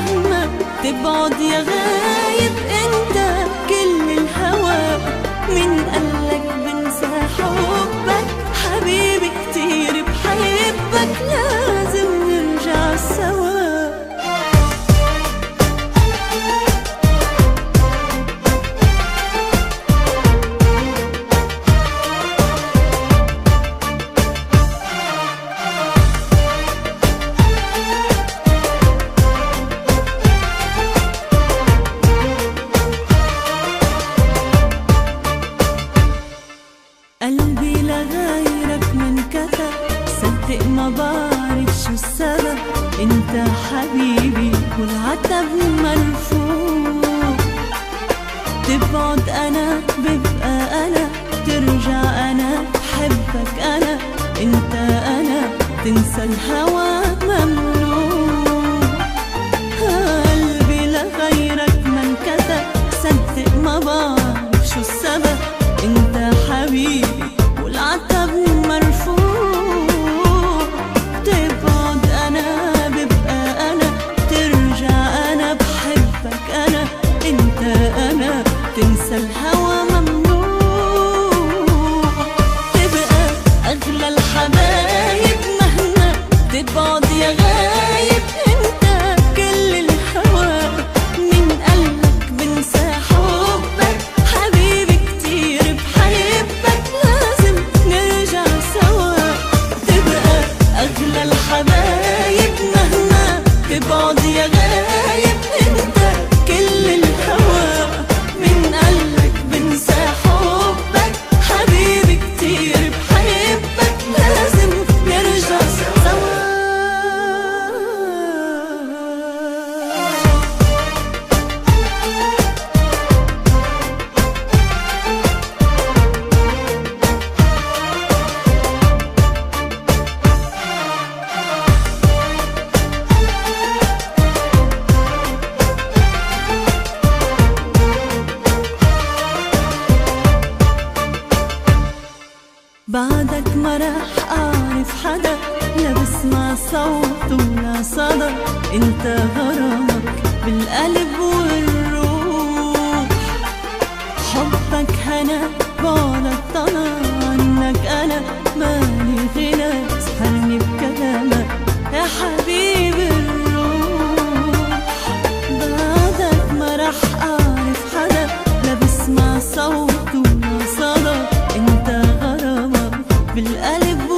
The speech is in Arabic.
مهما تبعد يا غايب انت كل الهوى. من قالك بنسى حبك حبيبي كتير بحبك، لازم نرجع سوا. قلبي لغيرك ما انكتب، صدق ما بعرف شو السبب. انت حبيبي والعتب مرفوع، تبعد انا ببقى انا، ترجع انا بحبك انا. انت انا تنسى الهوى ممنوع. قلبي لغيرك ما انكتب، صدق ما بعرف شو السبب. انت حبيبي والعتب مرفوع، تبعد انا ببقى انا، ترجع انا بحبك انا. انت انا تنسى الهوى ممنوع، تبقى اغلى الحبايب مهما تبعد يا غايب انت كل الهوى. من قلبك بنسى حبك حبيبي كتير بحبك، لازم نرجع سوا. تبقى اغلى الحبايب مهما تبعد يا غايب انت كل الهوى. من قلبك بنسى حبك حبيبي كتير بحبك، لازم نرجع سوا. بعدك ما رح أعرف حدا، لا بسمع صوت ولا صدى. انت غرامك بالقلب والروح، حبك هنا بعدك طلع عنك أنا مالي غنى. سهرني بكلامك يا حبيب الروح، بعدك ما رح أعرف حدا، لا بسمع صوت ولا صدى. انت غرامك بالقلب